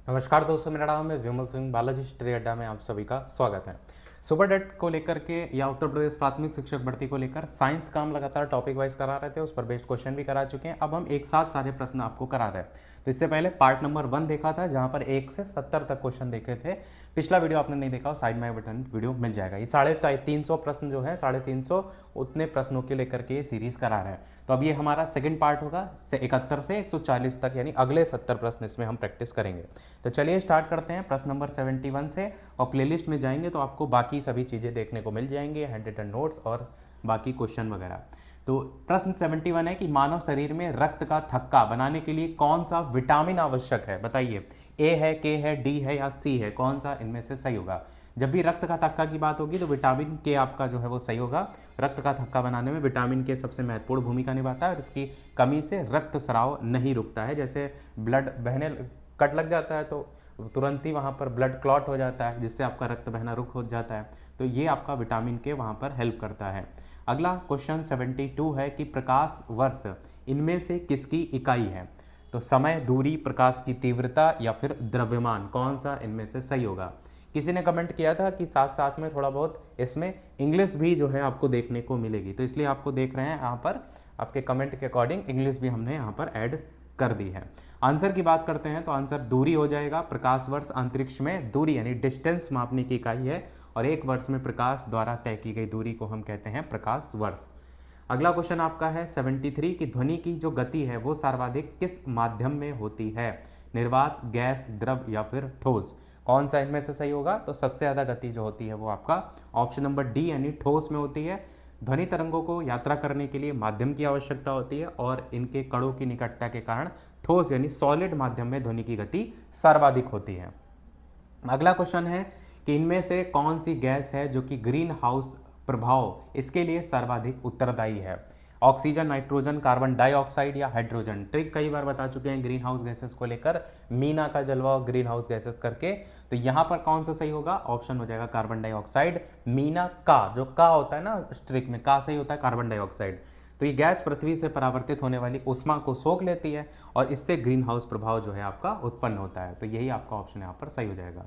नमस्कार दोस्तों, मेरा नाम है विमल सिंह। बालाजी स्टडी अड्डा में आप सभी का स्वागत है। सुपर डेट को लेकर के या उत्तर प्रदेश प्राथमिक शिक्षक भर्ती को लेकर साइंस का हम लगातार टॉपिक वाइज करा रहे थे, उस पर बेस्ड क्वेश्चन भी करा चुके हैं। अब हम एक साथ सारे प्रश्न आपको करा रहे हैं। तो इससे पहले पार्ट नंबर 1 देखा था, जहां पर 1 से 70 तक क्वेश्चन देखे थे। पिछला वीडियो आपने नहीं देखा, साइड में बटन वीडियो मिल जाएगा। ये 350 प्रश्न जो है, 350 उतने प्रश्नों के लेकर के ये सीरीज करा रहे हैं। तो अब ये हमारा सेकंड पार्ट होगा, 71 से 140 तक, यानी अगले 70 प्रश्न इसमें हम प्रैक्टिस करेंगे। तो चलिए स्टार्ट करते हैं प्रश्न नंबर 71 से। और प्लेलिस्ट में जाएंगे तो आपको बाकी सभी चीज़ें देखने को मिल जाएंगी, हैंड रिटन नोट्स और बाकी क्वेश्चन वगैरह। तो प्रश्न 71 है कि मानव शरीर में रक्त का थक्का बनाने के लिए कौन सा विटामिन आवश्यक है? बताइए, ए है, के है, डी है या सी है? कौन सा इनमें से सही होगा? जब भी रक्त का थक्का की बात होगी तो विटामिन के आपका जो है वो सही होगा। रक्त का थक्का बनाने में विटामिन के सबसे महत्वपूर्ण भूमिका निभाता है और इसकी कमी से रक्त स्राव नहीं रुकता है। जैसे ब्लड बहने, कट लग जाता है तो तुरंत ही वहाँ पर ब्लड क्लॉट हो जाता है, जिससे आपका रक्त बहना रुक हो जाता है। तो ये आपका विटामिन के वहाँ पर हेल्प करता है। अगला क्वेश्चन 72 है कि प्रकाश वर्ष इनमें से किसकी इकाई है? तो समय, दूरी, प्रकाश की तीव्रता या फिर द्रव्यमान, कौन सा इनमें से सही होगा? किसी ने कमेंट किया था कि साथ साथ में थोड़ा बहुत इसमें इंग्लिश भी जो है आपको देखने को मिलेगी, तो इसलिए आपको देख रहे हैं यहाँ पर आपके कमेंट के अकॉर्डिंग इंग्लिश भी हमने यहाँ पर ऐड कर दी है। आंसर की बात करते हैं तो आंसर दूरी हो जाएगा। प्रकाश वर्ष अंतरिक्ष में दूरी यानी डिस्टेंस मापने की इकाई है और एक वर्ष में प्रकाश द्वारा तय की गई दूरी को हम कहते हैं प्रकाश वर्ष। अगला क्वेश्चन आपका है 73 की ध्वनि की जो गति है वो सर्वाधिक किस माध्यम में होती है? निर्वात, गैस, द्रव या फिर ठोस? कौन सा इनमें से सही होगा? तो सबसे ज़्यादा गति जो होती है वो आपका ऑप्शन नंबर डी यानी ठोस में होती है। ध्वनि तरंगों को यात्रा करने के लिए माध्यम की आवश्यकता होती है और इनके कणों की निकटता के कारण ठोस यानी सॉलिड माध्यम में ध्वनि की गति सर्वाधिक होती है। अगला क्वेश्चन है कि इनमें से कौन सी गैस है जो कि ग्रीन हाउस प्रभाव इसके लिए सर्वाधिक उत्तरदायी है? ऑक्सीजन, नाइट्रोजन, कार्बन डाइऑक्साइड या हाइड्रोजन? ट्रिक कई बार बता चुके हैं ग्रीन हाउस गैसेस को लेकर, मीना का जलवा ग्रीन हाउस गैसेस करके। तो यहाँ पर कौन सा सही होगा? ऑप्शन हो जाएगा कार्बन डाइऑक्साइड। मीना का जो का होता है ना ट्रिक में, का सही होता है कार्बन डाइऑक्साइड। तो ये गैस पृथ्वी से परावर्तित होने वाली ऊष्मा को सोख लेती है और इससे ग्रीन हाउस प्रभाव जो है आपका उत्पन्न होता है। तो यही आपका ऑप्शन यहाँ पर सही हो जाएगा।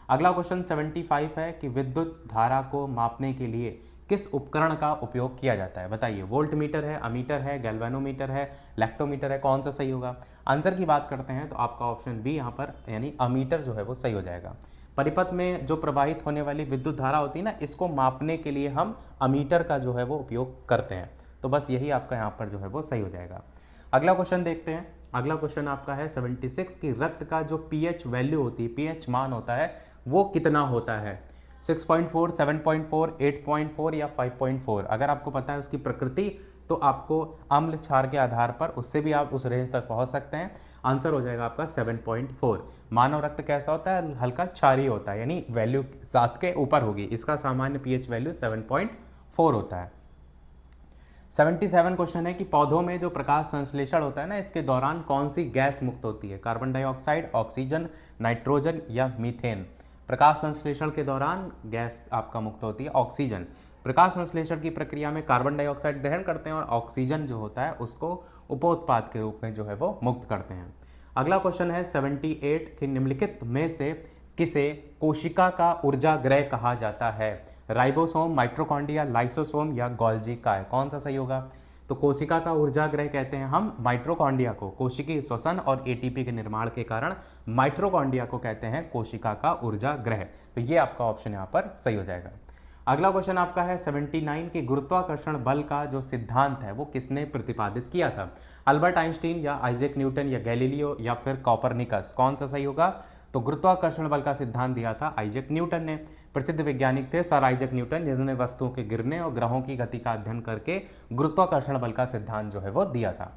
अगला क्वेश्चन 75 है कि विद्युत धारा को मापने के लिए किस उपकरण का उपयोग किया जाता है? बताइए, वोल्ट मीटर है, अमीटर है, गैल्वेनोमीटर है, लैक्टोमीटर है? कौन सा सही होगा? आंसर की बात करते हैं तो आपका ऑप्शन बी यहाँ पर यानी अमीटर जो है वो सही हो जाएगा। परिपथ में जो प्रवाहित होने वाली विद्युत धारा होती है ना, इसको मापने के लिए हम अमीटर का जो है वो उपयोग करते हैं। तो बस यही आपका यहाँ पर जो है वो सही हो जाएगा। अगला क्वेश्चन देखते हैं। अगला क्वेश्चन आपका है 76 की रक्त का जो पीएच वैल्यू होती है, पीएच मान होता है, वो कितना होता है? 6.4, 7.4, 8.4 या 5.4? अगर आपको पता है उसकी प्रकृति तो आपको अम्ल क्षार के आधार पर उससे भी आप उस रेंज तक पहुंच सकते हैं। आंसर हो जाएगा आपका 7.4। मानव रक्त कैसा होता है? हल्का क्षारीय होता है, यानी वैल्यू 7 के ऊपर होगी। इसका सामान्य पीएच वैल्यू 7.4 होता है। 77 क्वेश्चन है कि पौधों में जो प्रकाश संश्लेषण होता है ना, इसके दौरान कौन सी गैस मुक्त होती है? कार्बन डाइऑक्साइड, ऑक्सीजन, नाइट्रोजन या मीथेन? प्रकाश संश्लेषण के दौरान गैस आपका मुक्त होती है ऑक्सीजन। प्रकाश संश्लेषण की प्रक्रिया में कार्बन डाइऑक्साइड ग्रहण करते हैं और ऑक्सीजन जो होता है उसको उपोत्पाद के रूप में जो है वो मुक्त करते हैं। अगला क्वेश्चन है 78 कि निम्नलिखित में से किसे कोशिका का ऊर्जा ग्रह कहा जाता है? राइबोसोम, माइट्रोकॉन्ड्रिया, लाइसोसोम या गोल्जी का है? कौन सा सही होगा? तो कोशिका का ऊर्जा ग्रह कहते हैं हम माइट्रोकॉन्ड्रिया को। कोशिकीय श्वसन और एटीपी के निर्माण के कारण माइट्रोकॉन्ड्रिया को कहते हैं कोशिका का ऊर्जा ग्रह। तो ये आपका ऑप्शन यहाँ पर सही हो जाएगा। अगला क्वेश्चन आपका है 79 कि गुरुत्वाकर्षण बल का जो सिद्धांत है वो किसने प्रतिपादित किया था? अल्बर्ट आइंस्टीन या आइजैक न्यूटन या गैलीलियो या फिर कॉपरनिकस? कौन सा सही होगा? तो गुरुत्वाकर्षण बल का सिद्धांत दिया था आइजैक न्यूटन ने। प्रसिद्ध वैज्ञानिक थे सर आइजैक न्यूटन, जिन्होंने वस्तुओं के गिरने और ग्रहों की गति का अध्ययन करके गुरुत्वाकर्षण बल का सिद्धांत जो है वो दिया था।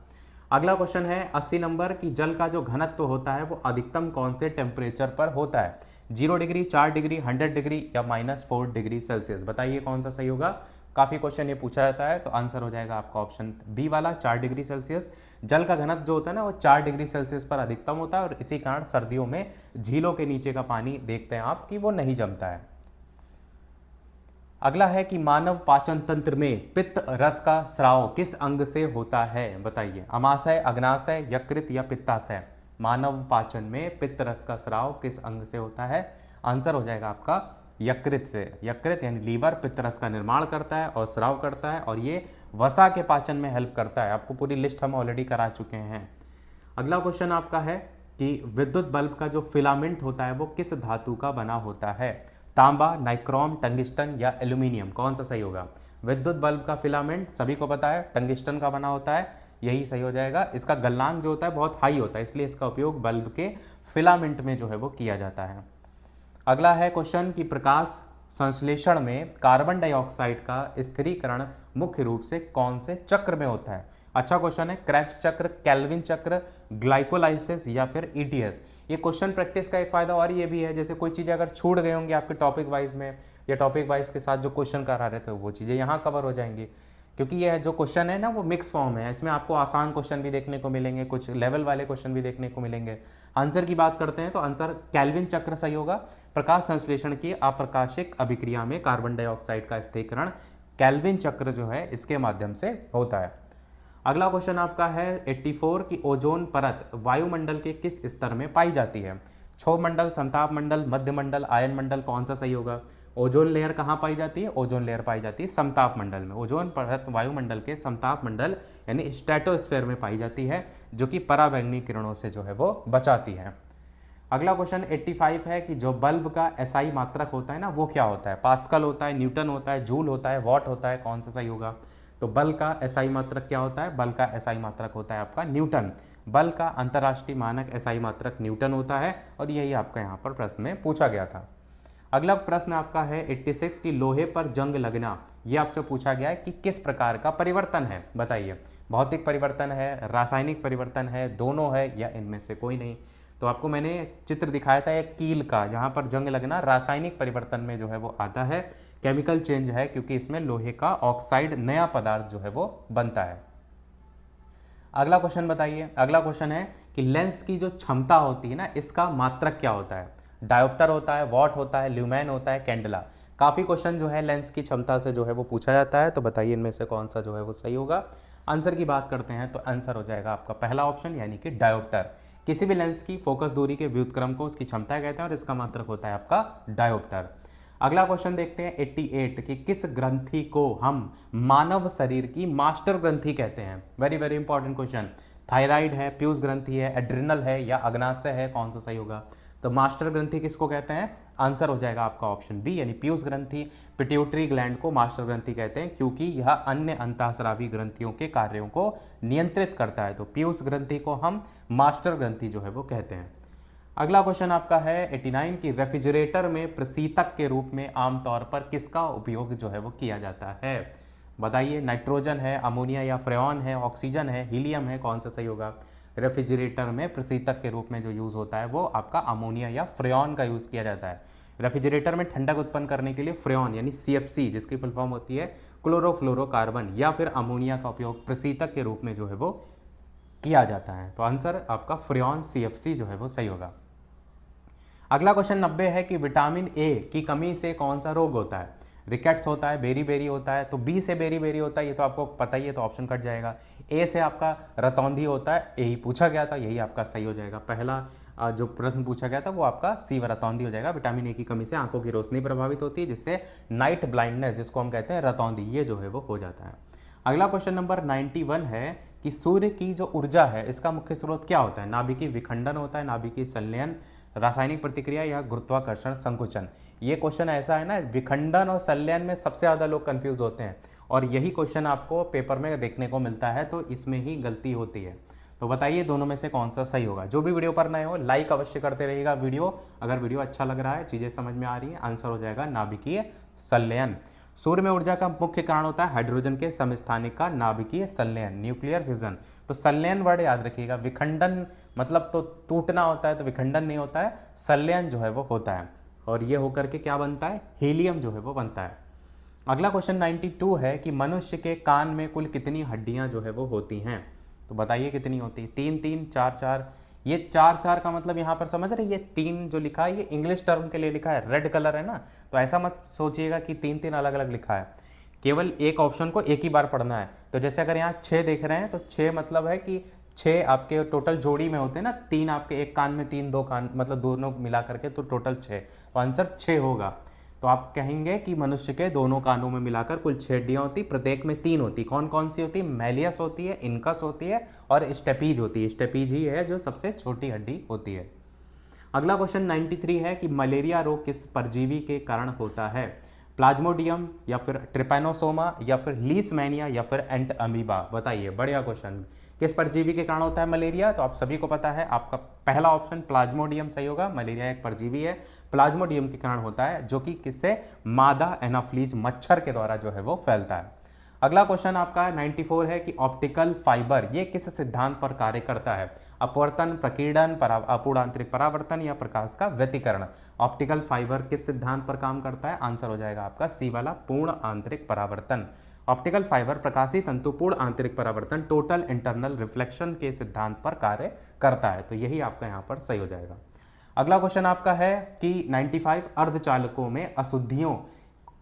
अगला क्वेश्चन है 80 नंबर की जल का जो घनत्व होता है वो अधिकतम कौन से टेम्परेचर पर होता है? 0 डिग्री, 4 डिग्री, 100 डिग्री या -4 डिग्री सेल्सियस? बताइए कौन सा सही होगा? काफ़ी क्वेश्चन ये पूछा जाता है, तो आंसर हो जाएगा आपका ऑप्शन बी वाला 4 डिग्री सेल्सियस। जल का घनत्व जो होता है ना वो 4 डिग्री सेल्सियस पर अधिकतम होता है और इसी कारण सर्दियों में झीलों के नीचे का पानी देखते हैं आप कि वो नहीं जमता है। अगला है कि मानव पाचन तंत्र में पित्त रस का स्राव किस अंग से होता है? बताइए, अमाशय, अग्नाशय, यकृत या पित्ताशय? मानव पाचन में पित्त रस का स्राव किस अंग से होता है? आंसर हो जाएगा आपका यकृत से। यकृत यानी लीवर पित्त रस का निर्माण करता है और स्राव करता है, और ये वसा के पाचन में हेल्प करता है। आपको पूरी लिस्ट हम ऑलरेडी करा चुके हैं। अगला क्वेश्चन आपका है कि विद्युत बल्ब का जो फिलामेंट होता है वो किस धातु का बना होता है? तांबा, नाइक्रोम, टंगिस्टन या एल्यूमिनियम? कौन सा सही होगा? विद्युत बल्ब का फिलामेंट सभी को पता है टंगिस्टन का बना होता है, यही सही हो जाएगा। इसका गलनांक जो होता है बहुत हाई होता है, इसलिए इसका उपयोग बल्ब के फिलामेंट में जो है वो किया जाता है। अगला है क्वेश्चन कि प्रकाश संश्लेषण में कार्बन डाइऑक्साइड का स्थिरीकरण मुख्य रूप से कौन से चक्र में होता है? अच्छा क्वेश्चन है। क्रेब्स चक्र, केल्विन चक्र, ग्लाइकोलाइसिस या फिर ईटीएस? ये क्वेश्चन प्रैक्टिस का एक फायदा और ये भी है, जैसे कोई चीज़ें अगर छूट गए होंगे आपके टॉपिक वाइज में या टॉपिक वाइज के साथ जो क्वेश्चन करा रहे थे वो चीज़ें यहाँ कवर हो जाएंगी, क्योंकि यह जो क्वेश्चन है ना वो मिक्स फॉर्म है। इसमें आपको आसान क्वेश्चन भी देखने को मिलेंगे, कुछ लेवल वाले क्वेश्चन भी देखने को मिलेंगे। आंसर की बात करते हैं तो आंसर केल्विन चक्र सही होगा। प्रकाश संश्लेषण की अप्रकाशिक अभिक्रिया में कार्बन डाइऑक्साइड का स्थिरीकरण केल्विन चक्र जो है इसके माध्यम से होता है। अगला क्वेश्चन आपका है 84 की ओजोन परत वायुमंडल के किस स्तर में पाई जाती है? क्षोभ मंडल, समताप मंडल, मध्य मंडल, आयन मंडल? कौन सा सही होगा? ओजोन लेयर कहाँ पाई जाती है? ओजोन लेयर पाई जाती है समताप मंडल में। ओजोन परत वायुमंडल के समताप मंडल यानी स्ट्रेटोस्फेयर में पाई जाती है, जो कि पराबैंगनी किरणों से जो है वो बचाती है। अगला क्वेश्चन 85 है कि जो बल्ब का एसआई मात्रक होता है ना वो क्या होता है? पास्कल होता है, न्यूटन होता है, जूल होता है, वॉट होता है? कौन सा सही होगा? तो बल का एसआई मात्रक क्या होता है? बल का एसआई मात्रक होता है आपका न्यूटन। बल का अंतर्राष्ट्रीय मानक एसआई मात्रक न्यूटन होता है, और यही आपका यहाँ पर प्रश्न में पूछा गया था। अगला प्रश्न आपका है 86 की लोहे पर जंग लगना। ये आपसे पूछा गया है कि किस प्रकार का परिवर्तन है, बताइए। भौतिक परिवर्तन है, रासायनिक परिवर्तन है, दोनों है, या इनमें से कोई नहीं? तो आपको मैंने चित्र दिखाया था एक कील का, जहाँ पर जंग लगना रासायनिक परिवर्तन में जो है वो आता है, केमिकल चेंज है, क्योंकि इसमें लोहे का ऑक्साइड नया पदार्थ जो है वो बनता है। अगला क्वेश्चन बताइए। अगला क्वेश्चन है कि लेंस की जो क्षमता होती है ना इसका मात्रक क्या होता है? डायोप्टर होता है, वॉट होता है, ल्यूमेन होता है, कैंडला? काफ़ी क्वेश्चन जो है लेंस की क्षमता से जो है वो पूछा जाता है, तो बताइए इनमें से कौन सा जो है वो सही होगा? आंसर की बात करते हैं तो आंसर हो जाएगा आपका पहला ऑप्शन यानी कि डायोप्टर। किसी भी लेंस की फोकस दूरी के व्युत्क्रम को उसकी क्षमता कहते हैं और इसका मात्रक होता है आपका डायोप्टर। अगला क्वेश्चन देखते हैं 88 कि किस ग्रंथि को हम मानव शरीर की मास्टर ग्रंथि कहते हैं? Very very important question. Thyroid है, पीयूष ग्रंथि है, एड्रिनल है, या अग्नाशय है? कौन सा सही होगा? तो मास्टर ग्रंथि किसको कहते हैं? आंसर हो जाएगा आपका ऑप्शन बी यानी पीयूष ग्रंथि। पिट्यूटरी ग्लैंड को मास्टर ग्रंथि कहते हैं क्योंकि यह अन्य अंतःस्रावी ग्रंथियों के कार्यों को नियंत्रित करता है, तो पीयूष ग्रंथि को हम मास्टर ग्रंथि जो है वो कहते हैं। अगला क्वेश्चन आपका है 89 की रेफ्रिजरेटर में प्रशीतक के रूप में आमतौर पर किसका उपयोग जो है वो किया जाता है? बताइए। नाइट्रोजन है, अमोनिया या फ्रेऑन है, ऑक्सीजन है, हीलियम है? कौन सा सही होगा? रेफ्रिजरेटर में प्रशीतक के रूप में जो यूज़ होता है वो आपका अमोनिया या फ्रेऑन का यूज़ किया जाता है। रेफ्रिजरेटर में ठंडक उत्पन्न करने के लिए फ्रेऑन यानी CFC, जिसकी फुल फॉर्म होती है क्लोरोफ्लोरोकार्बन, या फिर अमोनिया का उपयोग प्रशीतक के रूप में जो है वो किया जाता है। तो आंसर आपका फ्रेऑन CFC जो है वो सही होगा। अगला क्वेश्चन 90 है कि विटामिन ए की कमी से कौन सा रोग होता है? रिकेट्स होता है, बेरी बेरी होता है? तो बी से बेरी बेरी होता है, ये तो आपको पता ही है, तो ऑप्शन कट जाएगा। ए से आपका रतौंधी होता है, यही पूछा गया था, यही आपका सही हो जाएगा। पहला जो प्रश्न पूछा गया था वो आपका सी रतौंधी हो जाएगा। विटामिन ए की कमी से आंखों की रोशनी प्रभावित होती है, जिससे नाइट ब्लाइंडनेस, जिसको हम कहते हैं रतौंधी, ये जो है वो हो जाता है। अगला क्वेश्चन नंबर 91 है कि सूर्य की जो ऊर्जा है इसका मुख्य स्रोत क्या होता है? नाभिकीय विखंडन होता है, नाभिकीय संलयन, रासायनिक प्रतिक्रिया, या गुरुत्वाकर्षण संकुचन? ये क्वेश्चन ऐसा है ना, विखंडन और संलयन में सबसे ज़्यादा लोग कंफ्यूज होते हैं, और यही क्वेश्चन आपको पेपर में देखने को मिलता है, तो इसमें ही गलती होती है। तो बताइए दोनों में से कौन सा सही होगा? जो भी वीडियो पर नए हो लाइक अवश्य करते रहिएगा वीडियो, अगर वीडियो अच्छा लग रहा है, चीज़ें समझ में आ रही हैं। आंसर हो जाएगा नाभिकीय संलयन। सूर्य में ऊर्जा का मुख्य कारण होता है हाइड्रोजन के समस्थानिक का नाभिकीय संलयन, न्यूक्लियर फ्यूजन। तो संलयन वर्ड याद रखिएगा। विखंडन मतलब तो टूटना होता है, तो विखंडन नहीं होता है, संलयन जो है वो होता है, और ये होकर के क्या बनता है? हीलियम जो है वो बनता है। अगला क्वेश्चन 92 है कि मनुष्य के कान में कुल कितनी हड्डियां जो है वो होती हैं? तो बताइए कितनी होती है? 3 3, 4 4? ये 4 4 का मतलब यहाँ पर समझ रहे, ये 3 जो लिखा है ये इंग्लिश टर्म के लिए लिखा है, रेड कलर है ना, तो ऐसा मत सोचिएगा कि 3 3 अलग अलग लिखा है। केवल एक ऑप्शन को एक ही बार पढ़ना है। तो जैसे अगर यहाँ 6 देख रहे हैं तो 6 मतलब है कि 6 आपके टोटल जोड़ी में होते हैं ना, 3 आपके एक कान में 3, 2 कान मतलब दोनों मिला करके तो टोटल 6, तो आंसर 6 होगा। तो आप कहेंगे कि मनुष्य के दोनों कानों में मिलाकर कुल 6 हड्डियां होती, प्रत्येक में 3 होती। कौन कौन सी होती है? मैलियस होती है, इनकस होती है और स्टेपीज होती है। स्टेपीज ही है जो सबसे छोटी हड्डी होती है। अगला क्वेश्चन 93 है कि मलेरिया रोग किस परजीवी के कारण होता है? प्लाज्मोडियम या फिर ट्रिपैनोसोमा या फिर लीशमैनिया या फिर एंट अमीबा? बताइए, बढ़िया क्वेश्चन। किस परजीवी के कारण होता है मलेरिया? तो आप सभी को पता है, आपका पहला ऑप्शन प्लाज्मोडियम सही होगा। मलेरिया एक परजीवी है, प्लाज्मोडियम के कारण होता है, जो कि किससे? मादा एनाफ्लीज मच्छर के द्वारा जो है वो फैलता है। अगला क्वेश्चन आपका 94 है कि ऑप्टिकल फाइबर ये किस सिद्धांत पर कार्य करता है? अपवर्तन, प्रकीर्णन, अपूर्ण आंतरिक परावर्तन या प्रकाश का व्यतिकरण? ऑप्टिकल फाइबर किस सिद्धांत पर काम करता है? आंसर हो जाएगा आपका सी वाला, पूर्ण आंतरिक परावर्तन। ऑप्टिकल फाइबर प्रकाशी तंतु पूर्ण आंतरिक परावर्तन, टोटल इंटरनल रिफ्लेक्शन के सिद्धांत पर कार्य करता है। तो यही आपका यहाँ पर सही हो जाएगा। अगला क्वेश्चन आपका है कि 95 अर्धचालकों में अशुद्धियों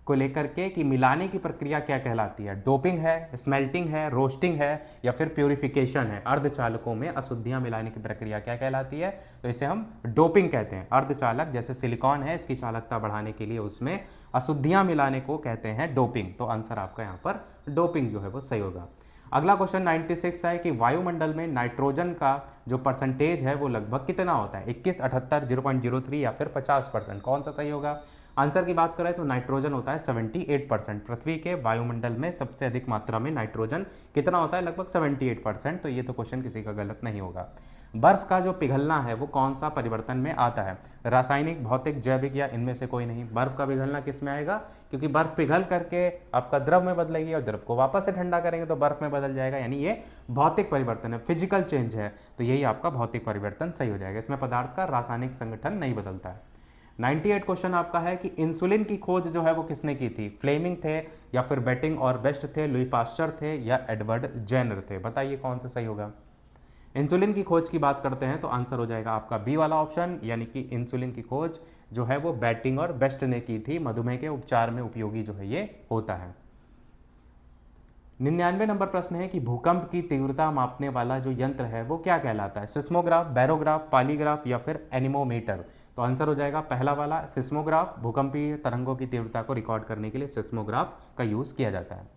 को लेकर के कि मिलाने की प्रक्रिया क्या कहलाती है? डोपिंग है, स्मेल्टिंग है, रोस्टिंग है या फिर प्यूरिफिकेशन है? अर्धचालकों में अशुद्धियां मिलाने की प्रक्रिया क्या कहलाती है? तो इसे हम डोपिंग कहते हैं। अर्धचालक जैसे सिलिकॉन है, इसकी चालकता बढ़ाने के लिए उसमें अशुद्धियां मिलाने को कहते हैं डोपिंग। तो आंसर आपका यहाँ पर डोपिंग जो है वो सही होगा। अगला क्वेश्चन 96 है कि वायुमंडल में नाइट्रोजन का जो परसेंटेज है वो लगभग कितना होता है? 21, 78, 0.03 या फिर 50%? कौन सा सही होगा? आंसर की बात करें तो नाइट्रोजन होता है 78%। पृथ्वी के वायुमंडल में सबसे अधिक मात्रा में नाइट्रोजन कितना होता है? लगभग 78%। तो ये तो क्वेश्चन किसी का गलत नहीं होगा। बर्फ का जो पिघलना है वो कौन सा परिवर्तन में आता है? रासायनिक, भौतिक, जैविक या इनमें से कोई नहीं? बर्फ का पिघलना किस में आएगा? क्योंकि बर्फ पिघल करके आपका द्रव में बदलेगी और द्रव को वापस से ठंडा करेंगे तो बर्फ में बदल जाएगा, यानी ये भौतिक परिवर्तन है, फिजिकल चेंज है। तो यही आपका भौतिक परिवर्तन सही हो जाएगा। इसमें पदार्थ का रासायनिक संगठन नहीं बदलता है। 98 क्वेश्चन आपका है कि इंसुलिन की खोज जो है वो किसने की थी? फ्लेमिंग थे या फिर बेटिंग और बेस्ट थे, लुई पास्चर थे या एडवर्ड जेनर थे? बताइए कौन सा सही होगा। इंसुलिन की खोज की बात करते हैं तो आंसर हो जाएगा आपका बी वाला ऑप्शन, यानी कि इंसुलिन की खोज जो है वो बेटिंग और बेस्ट ने की थी। मधुमेह के उपचार में उपयोगी जो है ये होता है। 99 नंबर प्रश्न है कि भूकंप की तीव्रता मापने वाला जो यंत्र है वो क्या कहलाता है? सिस्मोग्राफ, बैरोग्राफ, पॉलीग्राफ या फिर एनीमोमीटर? तो आंसर हो जाएगा पहला वाला, सिस्मोग्राफ। भूकंपीय तरंगों की तीव्रता को रिकॉर्ड करने के लिए सिस्मोग्राफ का यूज किया जाता है।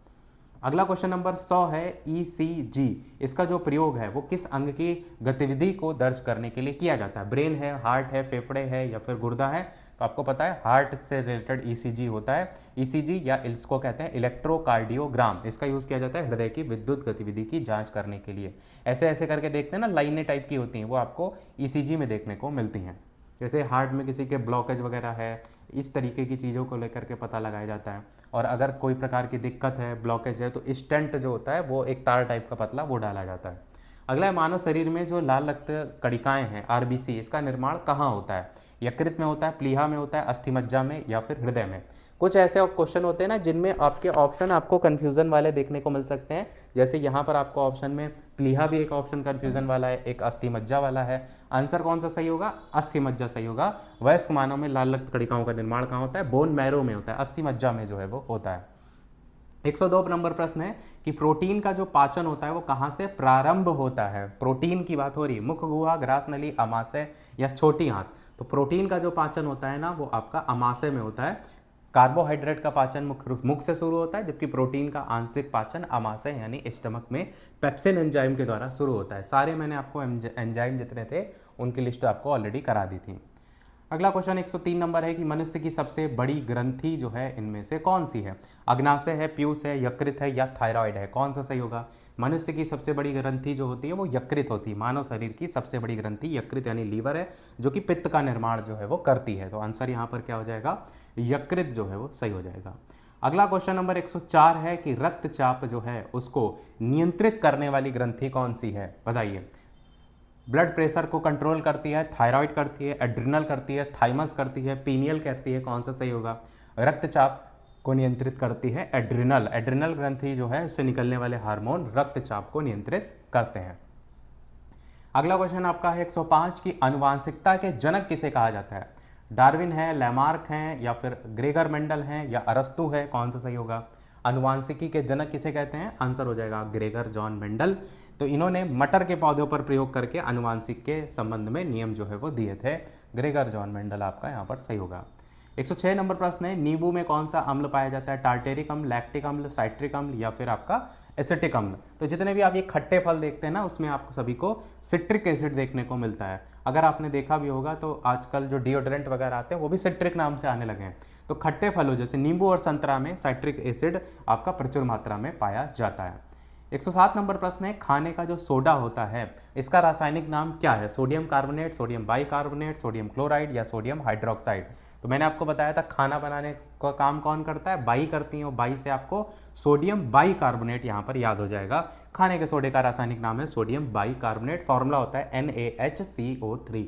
अगला क्वेश्चन नंबर 100 है ECG। इसका जो प्रयोग है वो किस अंग की गतिविधि को दर्ज करने के लिए किया जाता है? ब्रेन है, हार्ट है, फेफड़े है या फिर गुर्दा है? तो आपको पता है हार्ट से रिलेटेड ECG होता है। ECG या इसको कहते हैं इलेक्ट्रोकार्डियोग्राम। इसका यूज किया जाता है हृदय की विद्युत गतिविधि की जांच करने के लिए। ऐसे ऐसे करके देखते हैं ना, लाइनें टाइप की होती हैं, वो आपको ECG में देखने को मिलती हैं। जैसे हार्ट में किसी के ब्लॉकेज वगैरह है, इस तरीके की चीज़ों को लेकर के पता लगाया जाता है। और अगर कोई प्रकार की दिक्कत है, ब्लॉकेज है, तो स्टेंट जो होता है वो एक तार टाइप का पतला वो डाला जाता है। अगला है मानव शरीर में जो लाल रक्त कणिकाएं हैं RBC, इसका निर्माण कहाँ होता है? यकृत में होता है, प्लीहा में होता है, अस्थिमज्जा में या फिर हृदय में? कुछ ऐसे क्वेश्चन होते हैं ना जिनमें आपके ऑप्शन आपको कंफ्यूजन वाले देखने को मिल सकते हैं। जैसे यहाँ पर आपको ऑप्शन में प्लीहा भी एक ऑप्शन कंफ्यूजन वाला है, एक अस्थिमज्जा वाला है। आंसर कौन सा सही होगा? अस्थिमज्जा सही होगा। वयस्क मानव में लाल रक्त कणिकाओं का निर्माण कहाँ होता है? बोन मैरो में होता है, अस्थिमज्जा में जो है वो होता है। 102 नंबर प्रश्न है कि प्रोटीन का जो पाचन होता है वो कहाँ से प्रारंभ होता है? प्रोटीन की बात हो रही है, मुख गुहा, ग्रास नली, अमाशय या छोटी आंत? तो प्रोटीन का जो पाचन होता है ना वो आपका अमाशय में होता है। कार्बोहाइड्रेट का पाचन मुख से शुरू होता है, जबकि प्रोटीन का आंशिक पाचन अमाशय यानी स्टमक में पेप्सिन एंजाइम के द्वारा शुरू होता है। सारे मैंने आपको एंजाइम जितने थे उनकी लिस्ट आपको ऑलरेडी करा दी थी। अगला क्वेश्चन 103 नंबर है कि मनुष्य की सबसे बड़ी ग्रंथि जो है इनमें से कौन सी है? अग्नाशय है, पीयूष है, यकृत है या थायराइड है? कौन सा सही होगा? मनुष्य की सबसे बड़ी ग्रंथि जो होती है वो यकृत होती है। मानव शरीर की सबसे बड़ी ग्रंथि यकृत यानी लीवर है, जो कि पित्त का निर्माण जो है वो करती है। तो आंसर यहाँ पर क्या हो जाएगा? यकृत जो है वो सही हो जाएगा। अगला क्वेश्चन नंबर 104 है कि रक्तचाप जो है उसको नियंत्रित करने वाली ग्रंथि कौन सी है? बताइए। ब्लड प्रेशर को कंट्रोल करती है, थायराइड करती है, एड्रिनल करती है, थाइमस करती है, पीनियल करती है? कौन सा सही होगा? रक्तचाप को नियंत्रित करती है एड्रिनल। एड्रिनल ग्रंथि जो है उससे निकलने वाले हार्मोन रक्तचाप को नियंत्रित करते हैं। अगला क्वेश्चन आपका है 105 की आनुवांशिकता के जनक किसे कहा जाता है? डार्विन है, लैमार्क हैं या फिर ग्रेगर मेंडल हैं या अरस्तु है? कौन सा सही होगा? आनुवांशिकी के जनक किसे कहते हैं? आंसर हो जाएगा ग्रेगर जॉन मेंडल। तो इन्होंने मटर के पौधों पर प्रयोग करके आनुवांशिक के संबंध में नियम जो है वो दिए थे। ग्रेगर जॉन मेंडल आपका यहाँ पर सही होगा। 106 नंबर प्रश्न है, नींबू में कौन सा अम्ल पाया जाता है? टार्टेरिक अम्ल, लैक्टिक अम्ल, साइट्रिक अम्ल या फिर आपका एसिटिक अम्ल। तो जितने भी आप ये खट्टे फल देखते हैं ना, उसमें आपको सभी को सिट्रिक एसिड देखने को मिलता है। अगर आपने देखा भी होगा तो आजकल जो डिओड्रेंट वगैरह आते हैं वो भी सिट्रिक नाम से आने लगे हैं। तो खट्टे फलों जैसे नींबू और संतरा में साइट्रिक एसिड आपका प्रचुर मात्रा में पाया जाता है। 107 नंबर प्रश्न है, खाने का जो सोडा होता है इसका रासायनिक नाम क्या है? Sodium carbonate, sodium bicarbonate, sodium chloride या सोडियम हाइड्रोक्साइड। तो मैंने आपको बताया था खाना बनाने का काम कौन करता है? बाई करती है, और बाई से आपको सोडियम बाइकार्बोनेट यहाँ पर याद हो जाएगा। खाने के सोडे का रासायनिक नाम है सोडियम बाइकार्बोनेट, फॉर्मूला होता है NaHCO3।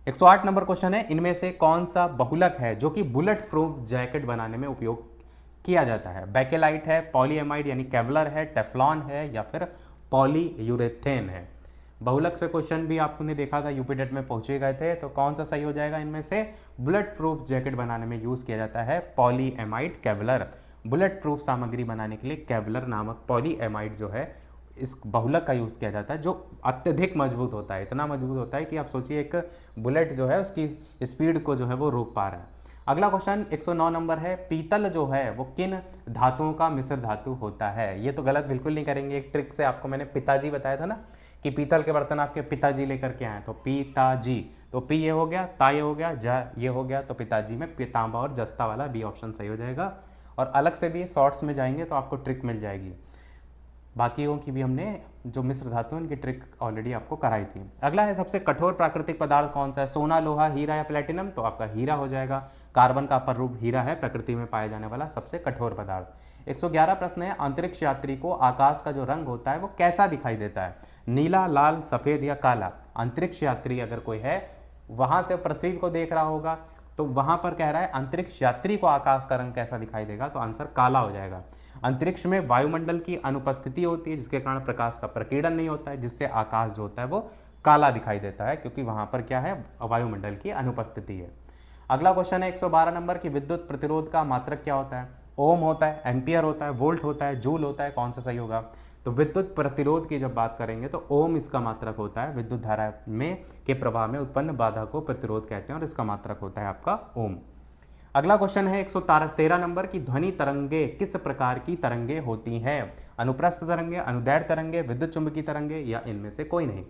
108 नंबर क्वेश्चन है, इनमें से कौन सा बहुलक है जो कि बुलेट प्रूफ जैकेट बनाने में उपयोग किया जाता है? बैकेलाइट है, पॉलीएमाइड यानी केवलर है, टेफ्लॉन है या फिर पॉलीयूरेथेन है। बहुलक से क्वेश्चन भी आपने देखा था, यूपी टेट में पहुंचे गए थे। तो कौन सा सही हो जाएगा इनमें से? बुलेट प्रूफ जैकेट बनाने में यूज किया जाता है पॉलीएमाइड केवलर। बुलेट प्रूफ सामग्री बनाने के लिए केवलर नामक पॉलीएमाइड जो है इस बहुलक का यूज़ किया जाता है, जो अत्यधिक मजबूत होता है। इतना मजबूत होता है कि आप सोचिए एक बुलेट जो है उसकी स्पीड को जो है वो रोक पा रहा है। अगला क्वेश्चन 109 नंबर है, पीतल जो है वो किन धातुओं का मिश्र धातु होता है? ये तो गलत बिल्कुल नहीं करेंगे। एक ट्रिक से आपको मैंने पिताजी बताया था ना कि पीतल के बर्तन आपके पिताजी लेकर के आए, तो पिताजी, तो पी ये हो गया, ता ये हो गया, जा ये हो गया, तो पिताजी में तांबा और जस्ता वाला बी ऑप्शन सही हो जाएगा। और अलग से भी शॉर्ट्स में जाएंगे तो आपको ट्रिक मिल जाएगी। बाकियों की भी हमने जो मिश्र धातु उनकी ट्रिक ऑलरेडी आपको कराई थी। अगला है, सबसे कठोर प्राकृतिक पदार्थ कौन सा है? सोना, लोहा, हीरा या प्लेटिनम। तो आपका हीरा हो जाएगा। कार्बन का अपर रूप हीरा है, प्रकृति में पाया जाने वाला सबसे कठोर पदार्थ। 111 प्रश्न है, अंतरिक्ष यात्री को आकाश का जो रंग होता है वो कैसा दिखाई देता है? नीला, लाल, सफेद या काला। अंतरिक्ष यात्री अगर कोई है वहां से पृथ्वी को देख रहा होगा तो वहां पर कह रहा है अंतरिक्ष यात्री को आकाश का रंग कैसा दिखाई देगा? तो आंसर काला हो जाएगा। अंतरिक्ष में वायुमंडल की अनुपस्थिति होती है जिसके कारण प्रकाश का प्रकीर्णन नहीं होता है, जिससे आकाश जो होता है वो काला दिखाई देता है, क्योंकि वहां पर क्या है? वायुमंडल की अनुपस्थिति है। अगला क्वेश्चन है 112 नंबर की, विद्युत प्रतिरोध का मात्रक क्या होता है? ओम होता है, एम्पियर होता है, वोल्ट होता है, जूल होता है, कौन सा सही होगा? तो विद्युत प्रतिरोध की जब बात करेंगे तो ओम इसका मात्रक होता है। विद्युत धारा में के प्रवाह में उत्पन्न बाधा को प्रतिरोध कहते हैं और इसका मात्रक होता है आपका ओम। अगला क्वेश्चन है 113 नंबर की, ध्वनि तरंगे किस प्रकार की तरंगे होती हैं? अनुप्रस्थ तरंगे, अनुदैर्घ्य तरंगे, विद्युत चुंबकीय तरंगे या इनमें से कोई नहीं।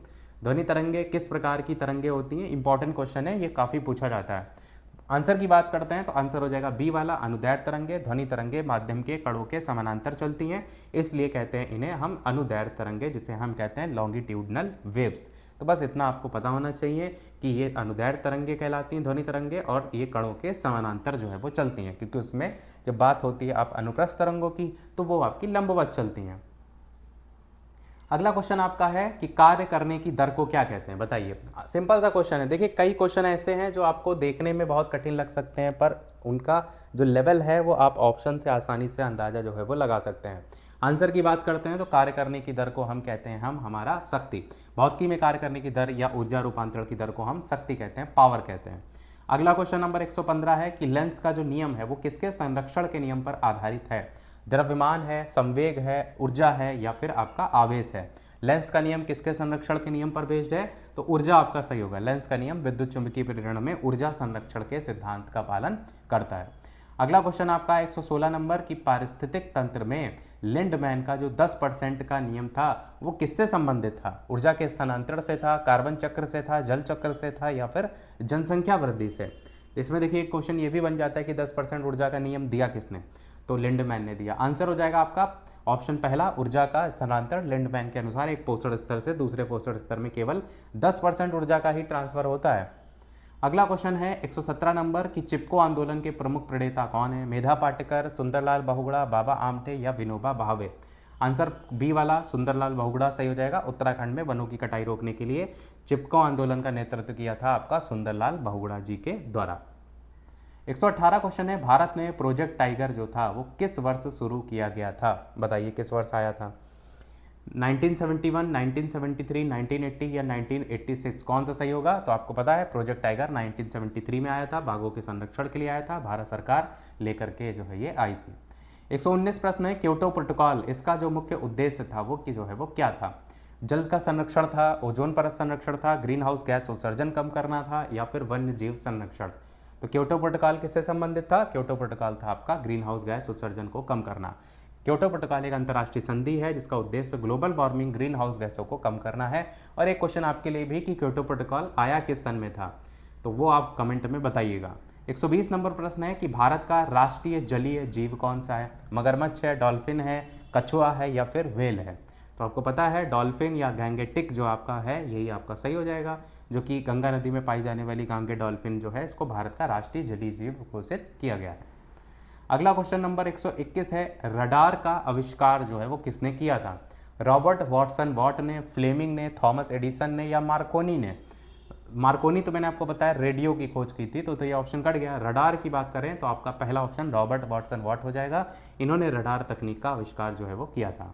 ध्वनि तरंगे किस प्रकार की तरंगे होती हैं? इंपॉर्टेंट क्वेश्चन है, ये काफी पूछा जाता है। आंसर की बात करते हैं तो आंसर हो जाएगा बी वाला, अनुदैर्घ्य तरंगे। ध्वनि तरंगे माध्यम के कणों के समानांतर चलती हैं, इसलिए कहते हैं इन्हें हम अनुदैर्घ्य तरंगे, जिसे हम कहते हैं लॉन्गिट्यूडनल वेव्स। तो बस इतना आपको पता होना चाहिए कि ये अनुदैर्घ्य तरंगे कहलाती हैं ध्वनि तरंगे, और ये कणों के समानांतर जो है वो चलती हैं, क्योंकि उसमें जब बात होती है आप अनुप्रस्थ तरंगों की तो वो आपकी लंबवत चलती हैं। अगला क्वेश्चन आपका है कि कार्य करने की दर को क्या कहते हैं? बताइए। सिंपल सा क्वेश्चन है। देखिए कई क्वेश्चन ऐसे हैं जो आपको देखने में बहुत कठिन लग सकते हैं, पर उनका जो लेवल है वो आप ऑप्शन से आसानी से अंदाजा जो है वो लगा सकते हैं। आंसर की बात करते हैं तो कार्य करने की दर को हम कहते हैं हमारा शक्ति। भौतिकी में कार्य करने की दर या ऊर्जा रूपांतरण की दर को हम शक्ति कहते हैं, पावर कहते हैं। अगला क्वेश्चन नंबर 115 है कि लेंस का जो नियम है वो किसके संरक्षण के नियम पर आधारित है? द्रव्यमान है, संवेग है, ऊर्जा है या फिर आपका आवेश है। लेंस का नियम किसके संरक्षण के नियम पर बेस्ड है? तो ऊर्जा आपका सही होगा। लेंस का नियम विद्युत चुंबकीय प्रेरण में ऊर्जा संरक्षण के सिद्धांत का पालन करता है। अगला क्वेश्चन आपका 116 नंबर की, पारिस्थितिक तंत्र में लिंडमैन का जो 10% का नियम था वो किससे संबंधित था? ऊर्जा के स्थानांतरण से था, कार्बन चक्र से था, जल चक्र से था या फिर जनसंख्या वृद्धि से? इसमें देखिए क्वेश्चन ये भी बन जाता है कि 10% ऊर्जा का नियम दिया किसने? तो लिंडमैन ने दिया। आंसर हो जाएगा आपका ऑप्शन पहला, ऊर्जा का स्थानांतरण। लिंडमैन के अनुसार एक पोषण स्तर से दूसरे पोषण स्तर में केवल 10% ऊर्जा का ही ट्रांसफर होता है। अगला क्वेश्चन है 117 नंबर की, चिपको आंदोलन के प्रमुख प्रणेता कौन है? मेधा पाटकर, सुंदरलाल बहुगुणा, बाबा आमटे या विनोबा भावे? आंसर बी वाला सुंदरलाल बहुगुणा सही हो जाएगा। उत्तराखंड में वनों की कटाई रोकने के लिए चिपको आंदोलन का नेतृत्व किया था आपका सुंदरलाल बहुगुणा जी के द्वारा। 118 क्वेश्चन है, भारत में प्रोजेक्ट टाइगर जो था वो किस वर्ष शुरू किया गया था? बताइए किस वर्ष आया था? 1971, 1973, 1980 या 1986? कौन सा सही होगा? तो आपको पता है प्रोजेक्ट टाइगर 1973 में आया था, बाघों के संरक्षण के लिए आया था, भारत सरकार लेकर के जो है ये आई थी। 119 प्रश्न है, क्योटो प्रोटोकॉल इसका जो मुख्य उद्देश्य था वो जो है वो क्या था? जल का संरक्षण था, ओजोन परत संरक्षण था, ग्रीन हाउस गैस उत्सर्जन कम करना था, या फिर वन्य जीव संरक्षण। तो क्योटो प्रोटोकॉल किससे संबंधित था? क्योटो प्रोटोकॉल था आपका ग्रीन हाउस गैस उत्सर्जन को कम करना। क्योटो प्रोटोकॉल एक अंतर्राष्ट्रीय संधि है जिसका उद्देश्य ग्लोबल वार्मिंग ग्रीन हाउस गैसों को कम करना है। और एक क्वेश्चन आपके लिए भी कि क्योटो प्रोटोकॉल आया किस सन में था, तो वो आप कमेंट में बताइएगा। 120 नंबर प्रश्न है कि भारत का राष्ट्रीय जलीय जीव कौन सा है? मगरमच्छ है, डॉल्फिन है, कछुआ है, या फिर व्हेल है? तो आपको पता है डॉल्फिन या गैंगेटिक जो आपका है यही आपका सही हो जाएगा, जो कि गंगा नदी में पाई जाने वाली गांगे डॉल्फिन जो है इसको भारत का राष्ट्रीय जलीय जीव घोषित किया गया है। अगला क्वेश्चन नंबर 121 है, रडार का आविष्कार जो है वो किसने किया था? रॉबर्ट वॉटसन वॉट ने, फ्लेमिंग ने, थॉमस एडिसन ने, या मार्कोनी ने? मार्कोनी तो मैंने आपको बताया रेडियो की खोज की थी, तो ये ऑप्शन कट गया। रडार की बात करें तो आपका पहला ऑप्शन रॉबर्ट वॉटसन वॉट हो जाएगा। इन्होंने रडार तकनीक का आविष्कार जो है वो किया था।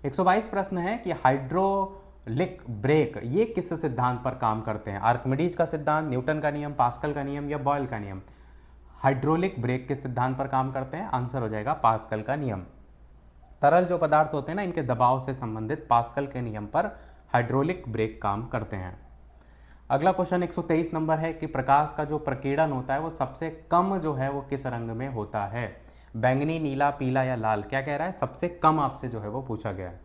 122 प्रश्न है कि हाइड्रोलिक ब्रेक ये किस सिद्धांत पर काम करते हैं? आर्किमिडीज का सिद्धांत, न्यूटन का नियम, पास्कल का नियम, या बॉयल का नियम? हाइड्रोलिक ब्रेक किस सिद्धांत पर काम करते हैं? आंसर हो जाएगा पास्कल का नियम। तरल जो पदार्थ होते हैं ना इनके दबाव से संबंधित पास्कल के नियम पर हाइड्रोलिक ब्रेक काम करते हैं। अगला क्वेश्चन 123 नंबर है कि प्रकाश का जो प्रकीर्णन होता है वो सबसे कम जो है वो किस रंग में होता है? बैंगनी, नीला, पीला, या लाल? क्या कह रहा है? सबसे कम आपसे जो है वो पूछा गया है।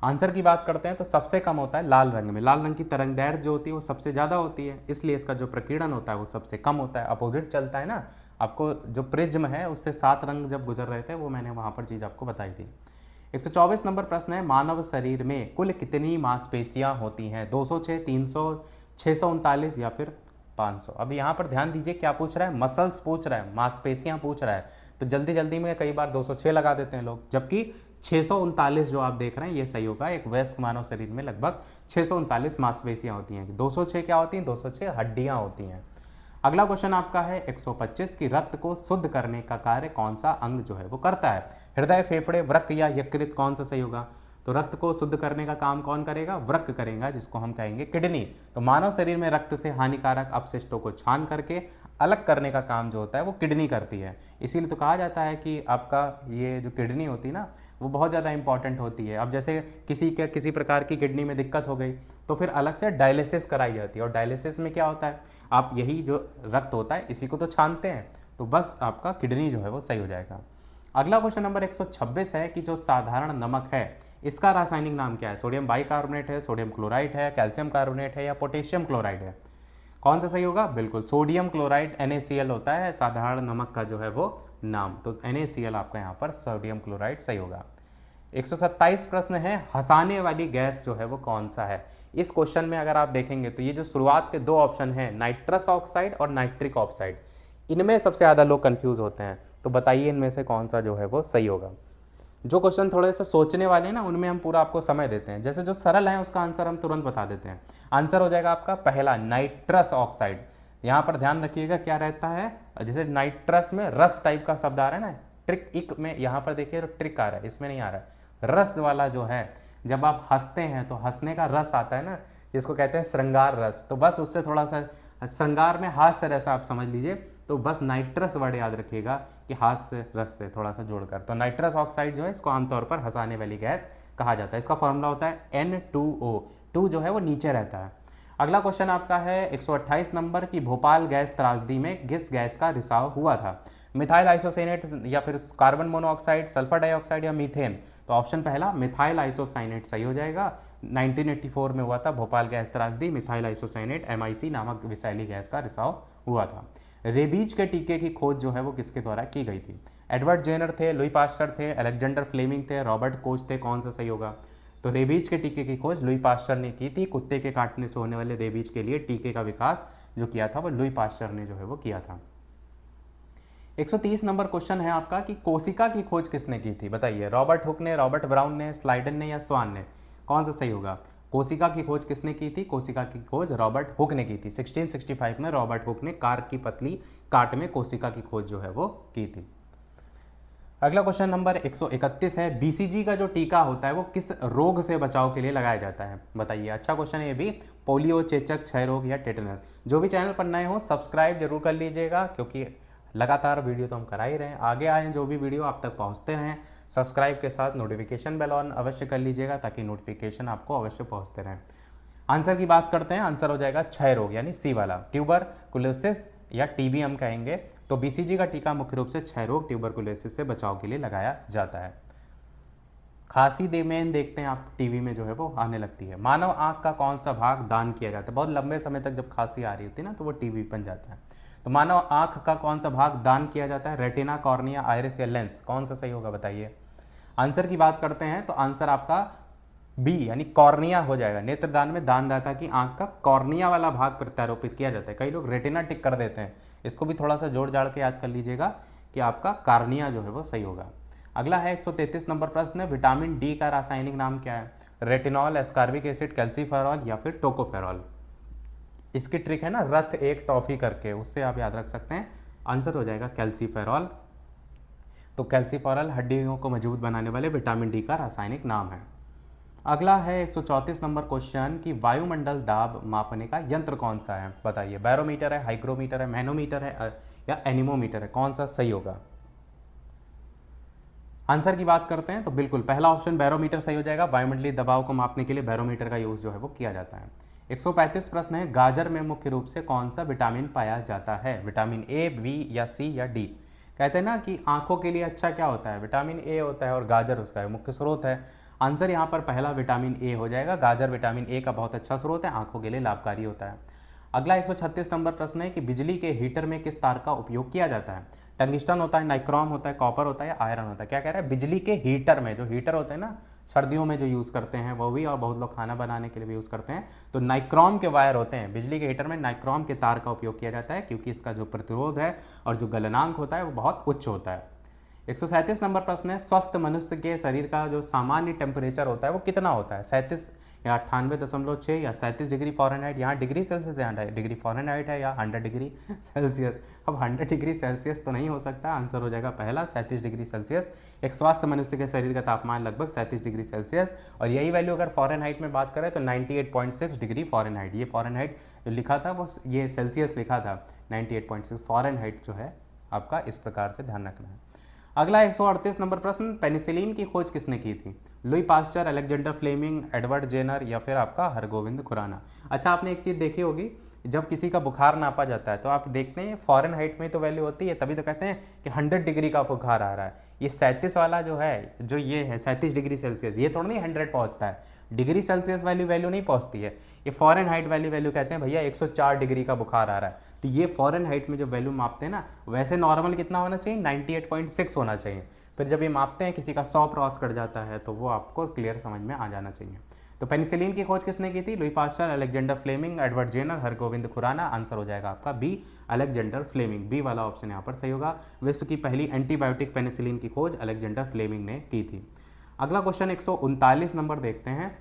आंसर की बात करते हैं तो सबसे कम होता है लाल रंग में। लाल रंग की तरंगदैर्घ्य जो होती है वो सबसे ज़्यादा होती है, इसलिए इसका जो प्रकीर्णन होता है वो सबसे कम होता है। अपोजिट चलता है ना, आपको जो प्रिज्म है उससे 7 रंग जब गुजर रहे थे वो मैंने वहाँ पर चीज़ आपको बताई थी। 124 नंबर प्रश्न है, मानव शरीर में कुल कितनी मांसपेशियाँ होती हैं? 206, 300, 639, या फिर 500? अब यहाँ पर ध्यान दीजिए क्या पूछ रहा है? मसल्स पूछ रहा है, मांसपेशियाँ पूछ रहा है। तो जल्दी जल्दी में कई बार 206 लगा देते हैं लोग, जबकि 639 जो आप देख रहे हैं ये सही होगा। एक वयस्क मानव शरीर में लगभग 639 मांसपेशियां होती हैं। 206 क्या होती हैं? 206 हड्डियां होती हैं। अगला क्वेश्चन आपका है 125 की रक्त को शुद्ध करने का कार्य कौन सा अंग जो है वो करता है? हृदय, फेफड़े, वृक्क, या यकृत? कौन सा सही होगा? तो रक्त को शुद्ध करने का काम कौन करेगा? वृक्क करेगा, जिसको हम कहेंगे किडनी। तो मानव शरीर में रक्त से हानिकारक अपशिष्टों को छान करके अलग करने का काम जो होता है वो किडनी करती है। इसीलिए तो कहा जाता है कि आपका ये जो किडनी होती है ना वो बहुत ज़्यादा इंपॉर्टेंट होती है। अब जैसे किसी प्रकार की किडनी में दिक्कत हो गई तो फिर अलग से डायलिसिस कराई जाती है। और डायलिसिस में क्या होता है? आप यही जो रक्त होता है इसी को तो छानते हैं, तो बस आपका किडनी जो है वो सही हो जाएगा। अगला क्वेश्चन नंबर 126 है कि जो साधारण नमक है इसका रासायनिक नाम क्या है? सोडियम बाइकार्बोनेट है, सोडियम क्लोराइड है, कैल्शियम कार्बोनेट है, या पोटेशियम क्लोराइड है? कौन सा सही होगा? बिल्कुल सोडियम क्लोराइड, NaCl होता है साधारण नमक का जो है वो नाम। तो NaCl आपका यहाँ पर सोडियम क्लोराइड सही होगा। 127 प्रश्न है, हंसाने वाली गैस जो है वो कौन सा है? इस क्वेश्चन में अगर आप देखेंगे तो ये जो शुरुआत के 2 ऑप्शन हैं नाइट्रस ऑक्साइड और नाइट्रिक ऑक्साइड, इनमें सबसे ज़्यादा लोग कंफ्यूज होते हैं। तो बताइए इनमें से कौन सा जो है वो सही होगा? जो क्वेश्चन थोड़े से सोचने वाले हैं ना उनमें हम पूरा आपको समय देते हैं, जैसे जो सरल है उसका आंसर हम तुरंत बता देते हैं। आंसर हो जाएगा आपका पहला नाइट्रस ऑक्साइड। यहाँ पर ध्यान रखिएगा क्या रहता है, जैसे नाइट्रस में रस टाइप का शब्द आ रहा है ना, ट्रिक इक में यहाँ पर देखिए तो ट्रिक आ रहा है, इसमें नहीं आ रहा है। रस वाला जो है, जब आप हंसते हैं तो हंसने का रस आता है ना, जिसको कहते हैं श्रृंगार रस, तो बस उससे थोड़ा सा श्रृंगार में हास्य रस आप समझ लीजिए, तो बस नाइट्रस वर्ड याद रखिएगा कि हास्य रस से थोड़ा सा जोड़कर। तो नाइट्रस ऑक्साइड जो है इसको आमतौर पर हंसाने वाली गैस कहा जाता है। इसका फॉर्मूला होता है N2O, 2 जो है वो नीचे रहता है। अगला क्वेश्चन आपका है 128 नंबर की भोपाल गैस त्रासदी में किस गैस का रिसाव हुआ था? मिथाइल आइसोसाइनेट, या फिर कार्बन मोनोऑक्साइड, सल्फर डाइऑक्साइड, या मीथेन? तो ऑप्शन पहला मिथाइल आइसोसाइनेट सही हो जाएगा। 1984 में हुआ था भोपाल गैस त्रासदी, मिथाइल आइसोसाइनेट MIC नामक विषैली गैस का रिसाव हुआ था। रेबीज के टीके की खोज जो है वो किसके द्वारा की गई थी? एडवर्ड जेनर थे, लुई पास्चर थे, अलेक्जेंडर फ्लेमिंग थे, रॉबर्ट कोच थे? कौन सा सही होगा? तो रेबीज के टीके की खोज लुई पास्चर ने की थी। कुत्ते के काटने से होने वाले रेबीज के लिए टीके का विकास जो किया था वो लुई पास्चर ने जो है वो किया था। 130 नंबर क्वेश्चन है आपका कि कोशिका की खोज किसने की थी? बताइए, रॉबर्ट हुक ने, रॉबर्ट ब्राउन ने, स्लाइडन ने, या स्वान ने? कौन सा सही होगा? कोशिका की खोज किसने की थी? कोशिका की खोज रॉबर्ट हुक ने की थी। 1665 में रॉबर्ट हुक ने कार की पतली काट में कोशिका की खोज जो है वो की थी। अगला क्वेश्चन नंबर 131 है, BCG का जो टीका होता है वो किस रोग से बचाव के लिए लगाया जाता है? बताइए, अच्छा क्वेश्चन है ये भी। पोलियो, चेचक, क्षय रोग, या टेटनस? जो भी चैनल पर नए हो सब्सक्राइब जरूर कर लीजिएगा, क्योंकि लगातार वीडियो तो हम करा ही रहे हैं, आगे आए जो भी वीडियो आप तक पहुंचते रहें। सब्सक्राइब के साथ नोटिफिकेशन बेल ऑन अवश्य कर लीजिएगा ताकि नोटिफिकेशन आपको अवश्य पहुंचते रहें। आंसर की बात करते हैं, आंसर हो जाएगा क्षय रोग यानी सी वाला, ट्यूबरकुलोसिस या टीबी हम कहेंगे। तो बीसीजी का टीका मुख्य रूप से क्षय रोग ट्यूबरकुलोसिस से बचाव के लिए लगाया जाता है। खांसी दे में देखते हैं आप टीवी में जो है वो आने लगती है। मानव आंख का कौन सा भाग दान किया जाता है? बहुत लंबे समय तक जब खांसी आ रही होती है ना तो वो टीवी बन जाता है। तो मानव आंख का कौन सा भाग दान किया जाता है? रेटिना, कॉर्निया, आइरिस या लेंस? कौन सा सही होगा बताइए। आंसर की बात करते हैं तो आंसर आपका बी यानी कॉर्निया हो जाएगा। नेत्रदान में दानदाता की आंख का कॉर्निया वाला भाग प्रत्यारोपित किया जाता है। कई लोग रेटिना टिक कर देते हैं, इसको भी थोड़ा सा जोड़ जाड़ के याद कर लीजिएगा कि आपका कार्निया जो है वो सही होगा। अगला है 133 नंबर प्रश्न है, विटामिन डी का रासायनिक नाम क्या है? रेटिनॉल, एस्कॉर्बिक एसिड, कैल्सीफेरॉल या फिर टोकोफेरॉल? इसकी ट्रिक है ना रथ एक टॉफी करके, उससे आप याद रख सकते हैं। आंसर हो जाएगा कैल्सीफेरॉल। तो कैल्सीफेरॉल हड्डियों को मजबूत बनाने वाले विटामिन डी का रासायनिक नाम है। अगला है 134 नंबर क्वेश्चन कि वायुमंडल दाब मापने का यंत्र कौन सा है? बताइए। बैरोमीटर है, हाइग्रोमीटर है, मैनोमीटर है या एनीमोमीटर है? कौन सा सही होगा? आंसर की बात करते हैं तो बिल्कुल पहला ऑप्शन बैरोमीटर सही हो जाएगा। वायुमंडलीय दबाव को मापने के लिए बैरोमीटर का यूज जो है वो किया जाता है। 135 प्रश्न है, गाजर में मुख्य रूप से कौन सा विटामिन पाया जाता है? विटामिन ए, बी या सी या डी? कहते हैं ना कि आंखों के लिए अच्छा क्या होता है? विटामिन ए होता है और गाजर उसका मुख्य स्रोत है। आंसर यहाँ पर पहला विटामिन ए हो जाएगा। गाजर विटामिन ए का बहुत अच्छा स्रोत है, आंखों के लिए लाभकारी होता है। अगला 136 नंबर प्रश्न है कि बिजली के हीटर में किस तार का उपयोग किया जाता है? टंगिस्टन होता है, नाइक्रोम होता है, कॉपर होता है या आयरन होता है? क्या कह रहा है? बिजली के हीटर में, जो हीटर होते हैं ना सर्दियों में जो यूज़ करते हैं वो भी, और बहुत लोग खाना बनाने के लिए भी यूज़ करते हैं, तो नाइक्रोम के वायर होते हैं। बिजली के हीटर में नाइक्रोम के तार का उपयोग किया जाता है क्योंकि इसका जो प्रतिरोध है और जो गलनांक होता है वो बहुत उच्च होता है। 137 नंबर प्रश्न है, स्वस्थ मनुष्य के शरीर का जो सामान्य टेम्परेचर होता है वो कितना होता है? 37 या 98.6 या 37 डिग्री फ़ारेनहाइट? यहाँ डिग्री सेल्सियस या डिग्री फ़ारेनहाइट है या 100 डिग्री सेल्सियस? अब 100 डिग्री सेल्सियस तो नहीं हो सकता, आंसर हो जाएगा पहला 37 डिग्री सेल्सियस। एक स्वस्थ मनुष्य के शरीर का तापमान लगभग 37 डिग्री सेल्सियस, और यही वैल्यू अगर फ़ारेनहाइट में बात करें तो 98.6 डिग्री फ़ारेनहाइट। ये फ़ारेनहाइट जो लिखा था वो ये सेल्सियस लिखा था, 98.6 फ़ारेनहाइट जो है आपका, इस प्रकार से ध्यान रखना है। अगला 138 नंबर प्रश्न, पेनिसिलिन की खोज किसने की थी? Louis Pasteur, Alexander Fleming, Edward Jenner या फिर आपका हरगोविंद खुराना? अच्छा, आपने एक चीज़ देखी होगी, जब किसी का बुखार नापा जाता है तो आप देखते हैं फ़ारेनहाइट में तो वैल्यू होती है, तभी तो कहते हैं कि 100 डिग्री का बुखार आ रहा है। ये 37 वाला जो है, जो ये है 37 डिग्री सेल्सियस, ये थोड़ा नहीं 100 पहुँचता है, डिग्री सेल्सियस वैल्यू नहीं पहुँचती है। ये फ़ारेनहाइट वैल्यू कहते हैं भैया 104 डिग्री का बुखार आ रहा है, तो ये फ़ारेनहाइट में जो वैल्यू मापते हैं ना, वैसे नॉर्मल कितना होना चाहिए? 98.6 होना चाहिए। फिर जब ये मापते हैं किसी का 100 क्रॉस कर जाता है तो वो आपको क्लियर समझ में आ जाना चाहिए। तो पेनिसिलिन की खोज किसने की थी? Louis Pasteur, Alexander Fleming, Edward Jenner, Hargobind Khurana? Answer हो जाएगा आपका बी, अलेक्जेंडर फ्लेमिंग। बी वाला ऑप्शन यहाँ पर सही होगा। विश्व की पहली एंटीबायोटिक पेनिसिलिन की खोज अलेक्जेंडर फ्लेमिंग ने की थी। अगला क्वेश्चन 139 नंबर देखते हैं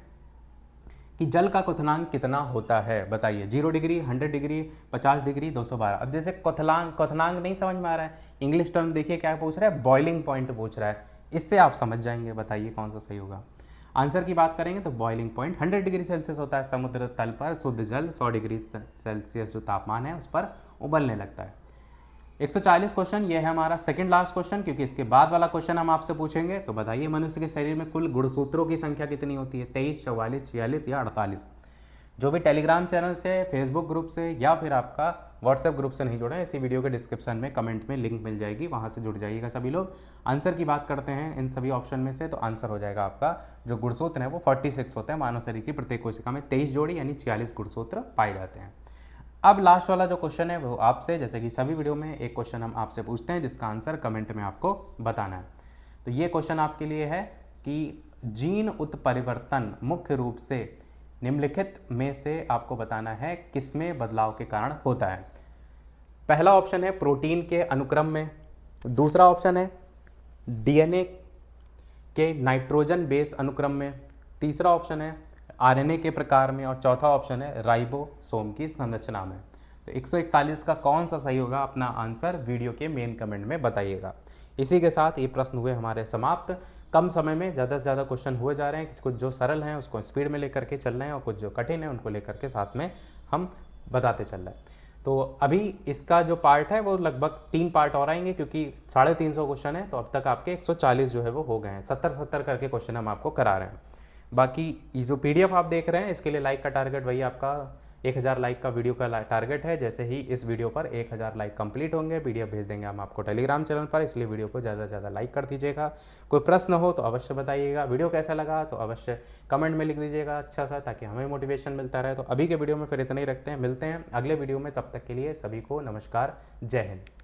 कि जल का क्वथनांक कितना होता है? बताइए। 0 डिग्री, 100 डिग्री, 50 डिग्री, 212? अब जैसे क्वथनांक नहीं समझ में आ रहा है, इंग्लिश टर्म देखिए क्या पूछ रहा है, बॉइलिंग पॉइंट पूछ रहा है, इससे आप समझ जाएंगे। बताइए कौन सा सही होगा। आंसर की बात करेंगे तो बॉइलिंग पॉइंट 100 डिग्री सेल्सियस होता है। समुद्र तल पर शुद्ध जल 100 डिग्री सेल्सियस जो तापमान है उस पर उबलने लगता है। 140 क्वेश्चन, ये है हमारा सेकंड लास्ट क्वेश्चन, क्योंकि इसके बाद वाला क्वेश्चन हम आपसे पूछेंगे। तो बताइए, मनुष्य के शरीर में कुल गुणसूत्रों की संख्या कितनी होती है? 23, 44, 46 या 48? जो भी टेलीग्राम चैनल से, फेसबुक ग्रुप से या फिर आपका व्हाट्सएप ग्रुप से नहीं जुड़े हैं, इसी वीडियो के डिस्क्रिप्शन में कमेंट में लिंक मिल जाएगी, वहाँ से जुड़ जाइएगा सभी लोग। आंसर की बात करते हैं इन सभी ऑप्शन में से, तो आंसर हो जाएगा आपका जो गुणसूत्र है वो 46 होते हैं। मानव शरीर की प्रत्येक कोशिका में 23 जोड़ी यानी 46 गुणसूत्र पाए जाते हैं। अब लास्ट वाला जो क्वेश्चन है वो आपसे, जैसे कि सभी वीडियो में एक क्वेश्चन हम आपसे पूछते हैं जिसका आंसर कमेंट में आपको बताना है। तो ये क्वेश्चन आपके लिए है कि जीन उत्परिवर्तन मुख्य रूप से निम्नलिखित में से आपको बताना है किसमें बदलाव के कारण होता है। पहला ऑप्शन है प्रोटीन के अनुक्रम में, दूसरा ऑप्शन है डीएनए के नाइट्रोजन बेस अनुक्रम में, तीसरा ऑप्शन है आरएनए के प्रकार में, और चौथा ऑप्शन है राइबोसोम की संरचना में। तो 141 का कौन सा सही होगा? अपना आंसर वीडियो के मेन कमेंट में बताइएगा। इसी के साथ ये प्रश्न हुए हमारे समाप्त। कम समय में ज़्यादा से ज़्यादा क्वेश्चन हुए जा रहे हैं, कुछ जो सरल हैं उसको स्पीड में लेकर के चल रहे हैं और कुछ जो कठिन है उनको लेकर के साथ में हम बताते चल रहे हैं। तो अभी इसका जो पार्ट है वो लगभग 3 पार्ट और आएंगे, क्योंकि 350 क्वेश्चन है, तो अब तक आपके 140 जो है वो हो गए हैं। 70-70 करके क्वेश्चन हम आपको करा रहे हैं। बाकी ये जो पीडीएफ आप देख रहे हैं, इसके लिए लाइक का टारगेट वही आपका 1000 लाइक का वीडियो का टारगेट है। जैसे ही इस वीडियो पर 1000 लाइक कंप्लीट होंगे, पीडीएफ भेज देंगे हम आपको टेलीग्राम चैनल पर, इसलिए वीडियो को ज़्यादा से ज़्यादा लाइक कर दीजिएगा। कोई प्रश्न हो तो अवश्य बताइएगा, वीडियो कैसा लगा तो अवश्य कमेंट में लिख दीजिएगा अच्छा सा, ताकि हमें मोटिवेशन मिलता रहे। तो अभी के वीडियो में फिर इतना ही रखते हैं, मिलते हैं अगले वीडियो में, तब तक के लिए सभी को नमस्कार, जय हिंद।